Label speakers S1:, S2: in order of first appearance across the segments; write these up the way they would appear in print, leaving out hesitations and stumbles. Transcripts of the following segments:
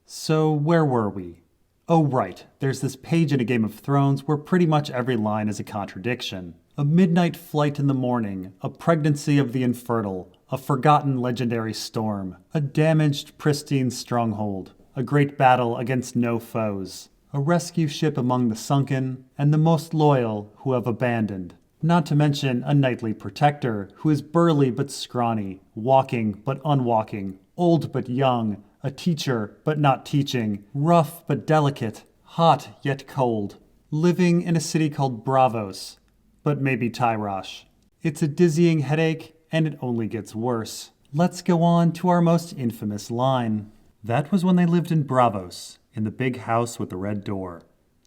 S1: So, where were we? Oh, right, there's this page in A Game of Thrones where pretty much every line is a contradiction. A midnight flight in the morning, a pregnancy of the infertile, a forgotten legendary storm, a damaged, pristine stronghold, a great battle against no foes, a rescue ship among the sunken, and the most loyal who have abandoned. Not to mention a knightly protector who is burly but scrawny, walking but unwalking, old but young, a teacher but not teaching, rough but delicate, hot yet cold, living in a city called Braavos, but maybe Tyrosh. It's a dizzying headache, and it only gets worse. Let's go on to our most infamous line. That was when they lived in Braavos, in the big house with the red door.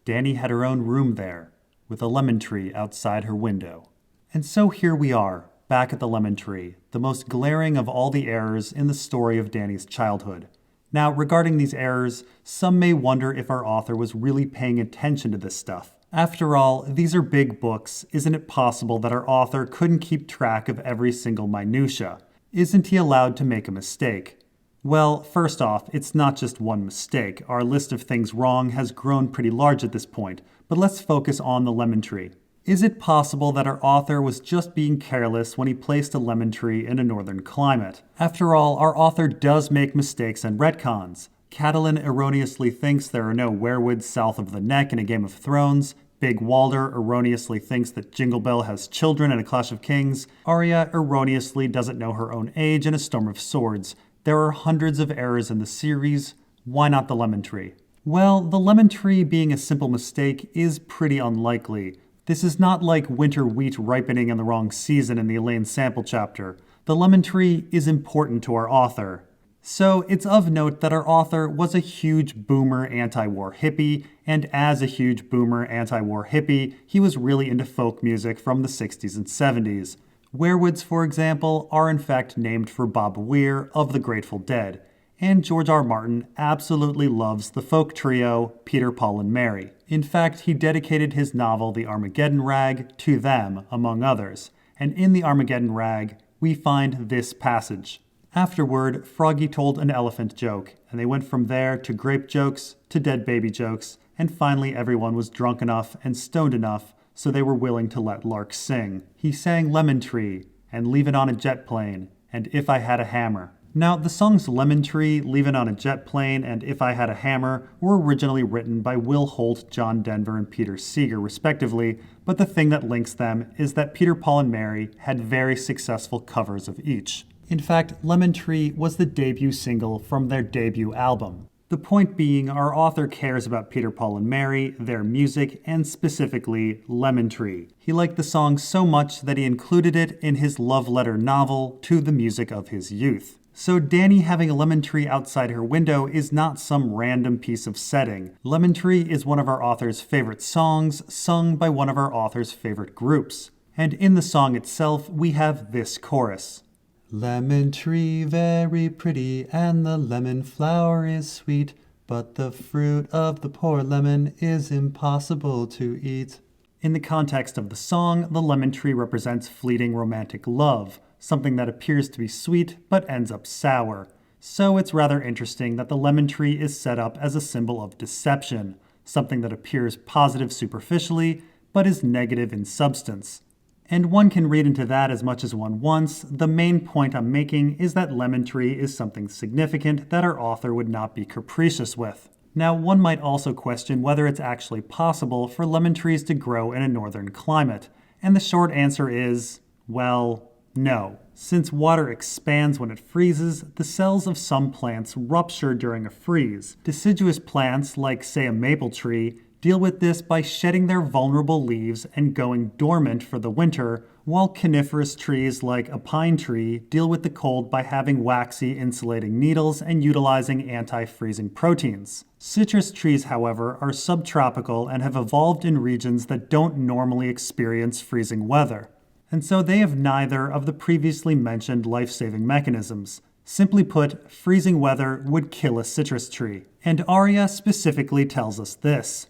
S1: Dany had her own room there, with a lemon tree outside her window. And so here we are, back at the lemon tree, the most glaring of all the errors in the story of Dany's childhood. Now, regarding these errors, some may wonder if our author was really paying attention to this stuff. After all, these are big books. Isn't it possible that our author couldn't keep track of every single minutia? Isn't he allowed to make a mistake? Well, first off, it's not just one mistake. Our list of things wrong has grown pretty large at this point, but let's focus on the lemon tree. Is it possible that our author was just being careless when he placed a lemon tree in a northern climate? After all, our author does make mistakes and retcons. Catelyn erroneously thinks there are no weirwoods south of the neck in A Game of Thrones. Big Walder erroneously thinks that Jingle Bell has children in A Clash of Kings. Arya erroneously doesn't know her own age in A Storm of Swords. There are hundreds of errors in the series. Why not the lemon tree? Well, the lemon tree being a simple mistake is pretty unlikely. This is not like winter wheat ripening in the wrong season in the Elaine sample chapter. The lemon tree is important to our author. So it's of note that our author was a huge boomer anti-war hippie, and as a huge boomer anti-war hippie, he was really into folk music from the 60s and 70s. Weirwoods, for example, are in fact named for Bob Weir of the Grateful Dead, and George R.R. Martin absolutely loves the folk trio Peter, Paul, and Mary. In fact, he dedicated his novel The Armageddon Rag to them, among others, and in The Armageddon Rag, we find this passage. Afterward, Froggy told an elephant joke, and they went from there to grape jokes, to dead baby jokes, and finally everyone was drunk enough and stoned enough so they were willing to let Lark sing. He sang Lemon Tree, and Leave It on a Jet Plane, and If I Had a Hammer. Now, the songs Lemon Tree, Leave It on a Jet Plane, and If I Had a Hammer were originally written by Will Holt, John Denver, and Peter Seeger, respectively, but the thing that links them is that Peter, Paul, and Mary had very successful covers of each. In fact, Lemon Tree was the debut single from their debut album. The point being, our author cares about Peter, Paul, and Mary, their music, and specifically Lemon Tree. He liked the song so much that he included it in his love letter novel to the music of his youth. So Dany having a lemon tree outside her window is not some random piece of setting. Lemon Tree is one of our author's favorite songs, sung by one of our author's favorite groups. And in the song itself, we have this chorus. Lemon tree very pretty, and the lemon flower is sweet, but the fruit of the poor lemon is impossible to eat. In the context of the song, the lemon tree represents fleeting romantic love, something that appears to be sweet but ends up sour. So it's rather interesting that the lemon tree is set up as a symbol of deception, something that appears positive superficially but is negative in substance. And one can read into that as much as one wants. The main point I'm making is that Lemon Tree is something significant that our author would not be capricious with. Now, one might also question whether it's actually possible for lemon trees to grow in a northern climate. And the short answer is, well, no. Since water expands when it freezes, the cells of some plants rupture during a freeze. Deciduous plants, like say a maple tree, deal with this by shedding their vulnerable leaves and going dormant for the winter, while coniferous trees like a pine tree deal with the cold by having waxy insulating needles and utilizing anti-freezing proteins. Citrus trees, however, are subtropical and have evolved in regions that don't normally experience freezing weather. And so they have neither of the previously mentioned life-saving mechanisms. Simply put, freezing weather would kill a citrus tree. And Arya specifically tells us this.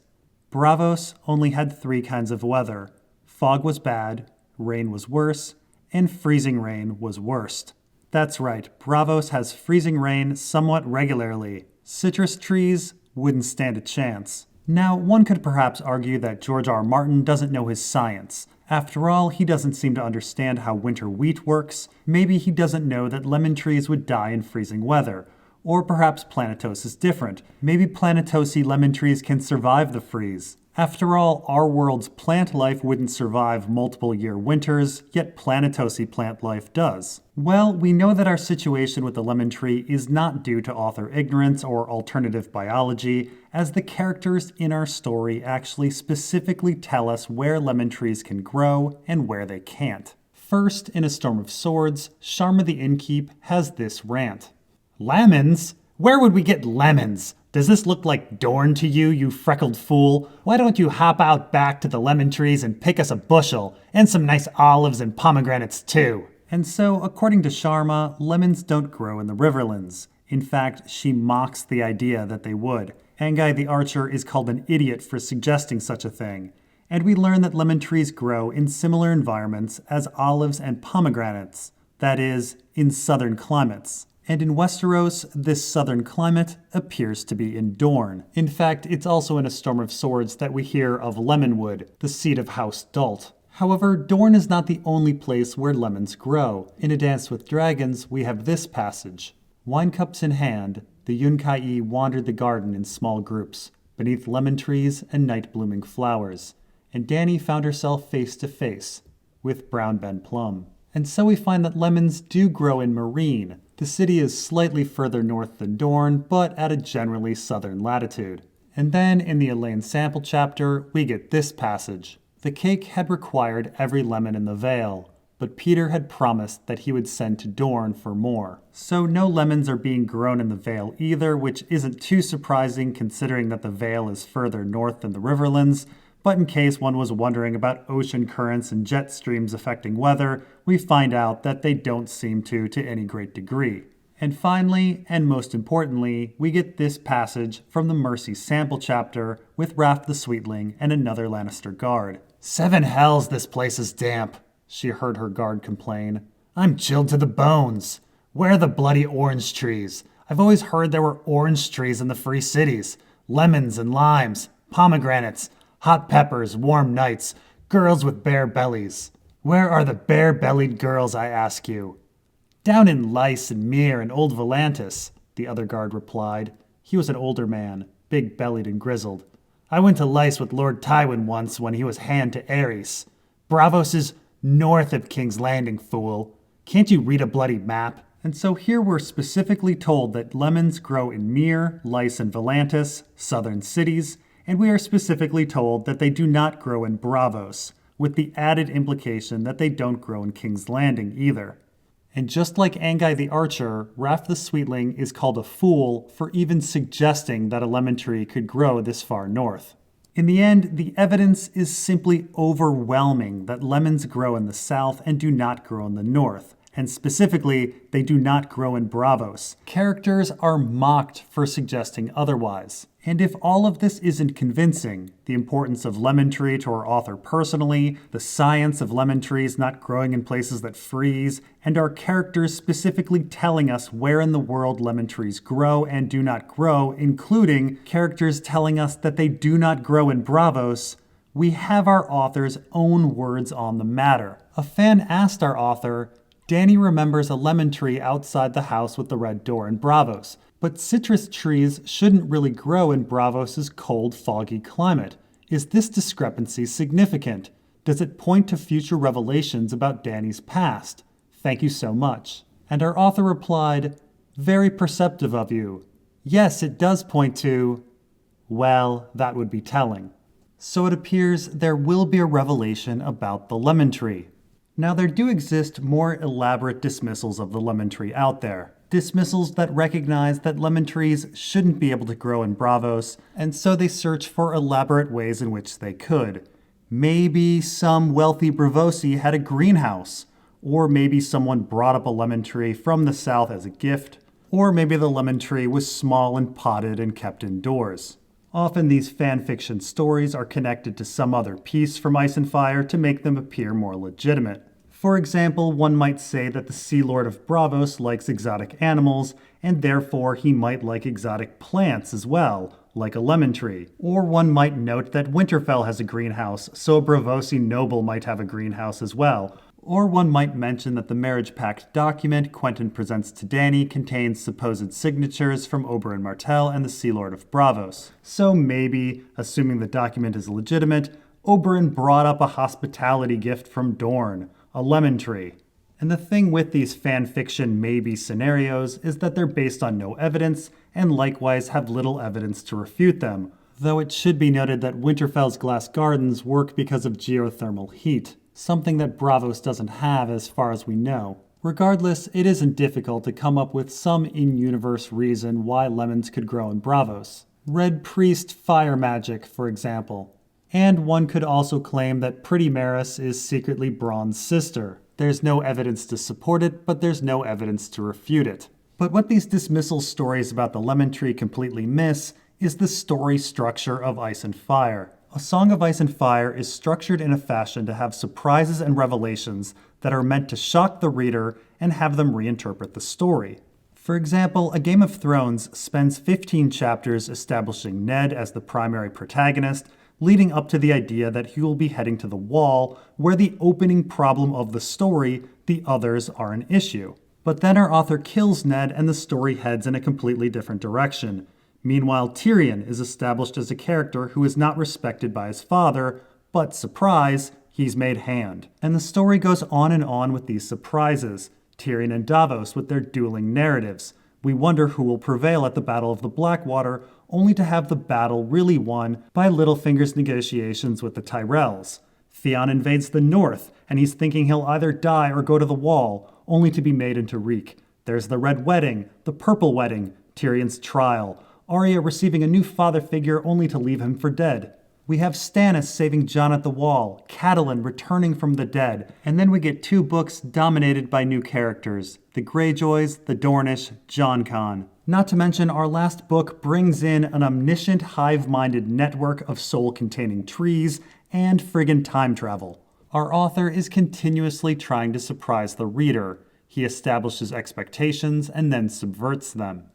S1: Braavos only had 3 kinds of weather. Fog was bad, rain was worse, and freezing rain was worst. That's right, Braavos has freezing rain somewhat regularly. Citrus trees wouldn't stand a chance. Now, one could perhaps argue that George R.R. Martin doesn't know his science. After all, he doesn't seem to understand how winter wheat works. Maybe he doesn't know that lemon trees would die in freezing weather. Or perhaps Planetos is different. Maybe Planetosi lemon trees can survive the freeze. After all, our world's plant life wouldn't survive multiple-year winters, yet Planetosi plant life does. Well, we know that our situation with the lemon tree is not due to author ignorance or alternative biology, as the characters in our story actually specifically tell us where lemon trees can grow and where they can't. First, in A Storm of Swords, Sharma the Innkeep has this rant. Lemons? Where would we get lemons? Does this look like Dorne to you, you freckled fool? Why don't you hop out back to the lemon trees and pick us a bushel, and some nice olives and pomegranates too? And so, according to Sharma, lemons don't grow in the Riverlands. In fact, she mocks the idea that they would. Angai the Archer is called an idiot for suggesting such a thing. And we learn that lemon trees grow in similar environments as olives and pomegranates. That is, in southern climates. And in Westeros, this southern climate appears to be in Dorne. In fact, it's also in A Storm of Swords that we hear of Lemonwood, the seat of House Dalt. However, Dorne is not the only place where lemons grow. In A Dance with Dragons, we have this passage. Wine cups in hand, the Yunkai wandered the garden in small groups, beneath lemon trees and night-blooming flowers, and Dany found herself face to face with Brown Ben Plum. And so we find that lemons do grow in Meereen. The city is slightly further north than Dorne, but at a generally southern latitude. And then, in the Elaine sample chapter, we get this passage. The cake had required every lemon in the Vale, but Peter had promised that he would send to Dorne for more. So no lemons are being grown in the Vale either, which isn't too surprising considering that the Vale is further north than the Riverlands. But in case one was wondering about ocean currents and jet streams affecting weather, we find out that they don't seem to any great degree. And finally, and most importantly, we get this passage from the Mercy sample chapter with Raff the Sweetling and another Lannister guard. 7 hells this place is damp, she heard her guard complain. I'm chilled to the bones. Where are the bloody orange trees? I've always heard there were orange trees in the free cities. Lemons and limes, pomegranates, hot peppers, warm nights, girls with bare bellies. Where are the bare-bellied girls, I ask you? Down in Weiss and Mere and Old Volantis, the other guard replied. He was an older man, big-bellied and grizzled. I went to Weiss with Lord Tywin once when he was hand to Aerys. Braavos is north of King's Landing, fool. Can't you read a bloody map? And so here we're specifically told that lemons grow in Mere, Weiss, and Volantis, southern cities, and we are specifically told that they do not grow in Braavos, with the added implication that they don't grow in King's Landing either. And just like Angai the Archer, Raff the Sweetling is called a fool for even suggesting that a lemon tree could grow this far north. In the end, the evidence is simply overwhelming that lemons grow in the south and do not grow in the north. And specifically, they do not grow in Braavos. Characters are mocked for suggesting otherwise. And if all of this isn't convincing, the importance of lemon tree to our author personally, the science of lemon trees not growing in places that freeze, and our characters specifically telling us where in the world lemon trees grow and do not grow, including characters telling us that they do not grow in Braavos, we have our author's own words on the matter. A fan asked our author, Dany remembers a lemon tree outside the house with the red door in Braavos, but citrus trees shouldn't really grow in Braavos' cold, foggy climate. Is this discrepancy significant? Does it point to future revelations about Dany's past? Thank you so much. And our author replied, very perceptive of you. Yes, it does point to... well, that would be telling. So it appears there will be a revelation about the lemon tree. Now, there do exist more elaborate dismissals of the lemon tree out there. Dismissals that recognize that lemon trees shouldn't be able to grow in Braavos, and so they search for elaborate ways in which they could. Maybe some wealthy Braavosi had a greenhouse, or maybe someone brought up a lemon tree from the south as a gift, or maybe the lemon tree was small and potted and kept indoors. Often these fanfiction stories are connected to some other piece from Ice and Fire to make them appear more legitimate. For example, one might say that the Sea Lord of Braavos likes exotic animals, and therefore he might like exotic plants as well, like a lemon tree. Or one might note that Winterfell has a greenhouse, so a Braavosi noble might have a greenhouse as well. Or one might mention that the marriage pact document Quentyn presents to Dany contains supposed signatures from Oberyn Martell and the Sea Lord of Braavos. So maybe, assuming the document is legitimate, Oberyn brought up a hospitality gift from Dorne, a lemon tree. And the thing with these fanfiction maybe scenarios is that they're based on no evidence, and likewise have little evidence to refute them. Though it should be noted that Winterfell's glass gardens work because of geothermal heat, something that Braavos doesn't have as far as we know. Regardless, it isn't difficult to come up with some in-universe reason why lemons could grow in Braavos. Red Priest fire magic, for example. And one could also claim that Pretty Maris is secretly Bronn's sister. There's no evidence to support it, but there's no evidence to refute it. But what these dismissal stories about the lemon tree completely miss is the story structure of Ice and Fire. A Song of Ice and Fire is structured in a fashion to have surprises and revelations that are meant to shock the reader and have them reinterpret the story. For example, A Game of Thrones spends 15 chapters establishing Ned as the primary protagonist, leading up to the idea that he will be heading to the Wall, where the opening problem of the story, the others are an issue. But then our author kills Ned and the story heads in a completely different direction. Meanwhile, Tyrion is established as a character who is not respected by his father, but surprise, he's made hand. And the story goes on with these surprises. Tyrion and Davos with their dueling narratives. We wonder who will prevail at the Battle of the Blackwater, only to have the battle really won by Littlefinger's negotiations with the Tyrells. Theon invades the north, and he's thinking he'll either die or go to the Wall, only to be made into reek. There's the Red Wedding, the Purple Wedding, Tyrion's trial, Arya receiving a new father figure only to leave him for dead. We have Stannis saving Jon at the Wall, Catelyn returning from the dead, and then we get 2 books dominated by new characters, the Greyjoys, the Dornish, Jon Con. Not to mention our last book brings in an omniscient hive-minded network of soul-containing trees and friggin' time travel. Our author is continuously trying to surprise the reader. He establishes expectations and then subverts them.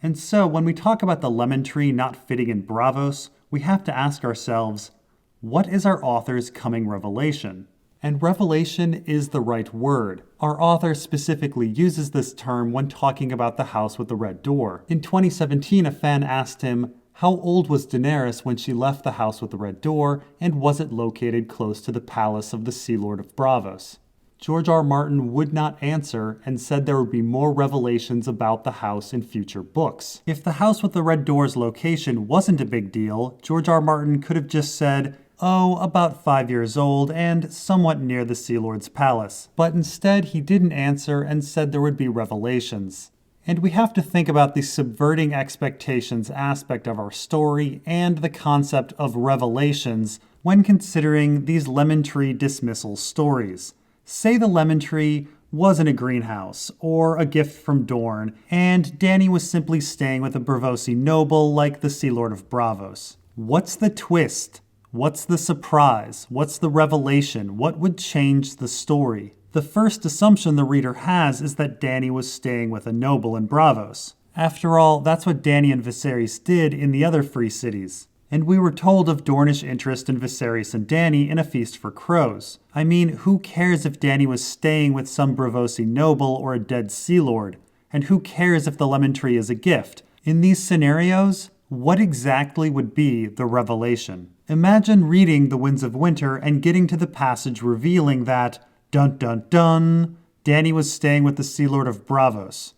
S1: And so, when we talk about the lemon tree not fitting in Braavos, we have to ask ourselves, what is our author's coming revelation? And revelation is the right word. Our author specifically uses this term when talking about the house with the red door. In 2017, a fan asked him, how old was Daenerys when she left the house with the red door, and was it located close to the palace of the Sea Lord of Braavos? George R.R. Martin would not answer and said there would be more revelations about the house in future books. If the house with the red door's location wasn't a big deal, George R.R. Martin could have just said, oh, about 5 years old and somewhat near the Sea Lord's palace. But instead, he didn't answer and said there would be revelations. And we have to think about the subverting expectations aspect of our story and the concept of revelations when considering these lemon tree dismissal stories. Say the lemon tree wasn't a greenhouse or a gift from Dorne, and Dany was simply staying with a Braavosi noble like the Sea Lord of Braavos. What's the twist? What's the surprise? What's the revelation? What would change the story? The first assumption the reader has is that Dany was staying with a noble in Braavos. After all, that's what Dany and Viserys did in the other free cities. And we were told of Dornish interest in Viserys and Dany in A Feast for Crows. I mean, who cares if Dany was staying with some Braavosi noble or a dead Sea Lord? And who cares if the lemon tree is a gift? In these scenarios, what exactly would be the revelation? Imagine reading The Winds of Winter and getting to the passage revealing that, dun dun dun, Dany was staying with the Sea Lord of Braavos.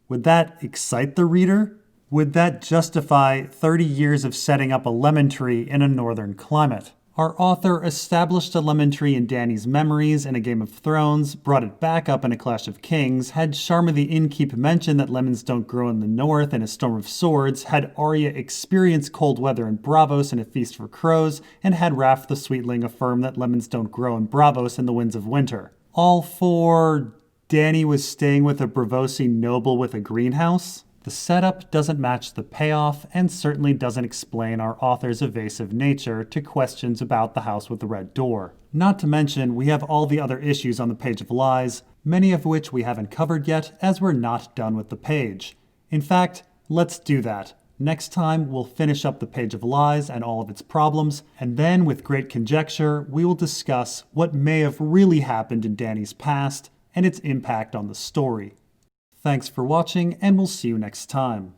S1: Would that excite the reader? Would that justify 30 years of setting up a lemon tree in a northern climate? Our author established a lemon tree in Dany's memories in A Game of Thrones, brought it back up in A Clash of Kings, had Sharma the Innkeep mention that lemons don't grow in the north in A Storm of Swords, had Arya experience cold weather in Braavos in A Feast for Crows, and had Raph the Sweetling affirm that lemons don't grow in Braavos in The Winds of Winter. All for Dany was staying with a Braavosi noble with a greenhouse? The setup doesn't match the payoff and certainly doesn't explain our author's evasive nature to questions about the house with the red door. Not to mention, we have all the other issues on the Page of Lies, many of which we haven't covered yet as we're not done with the page. In fact, let's do that. Next time, we'll finish up the Page of Lies and all of its problems, and then, with great conjecture, we will discuss what may have really happened in Dany's past and its impact on the story. Thanks for watching, and we'll see you next time.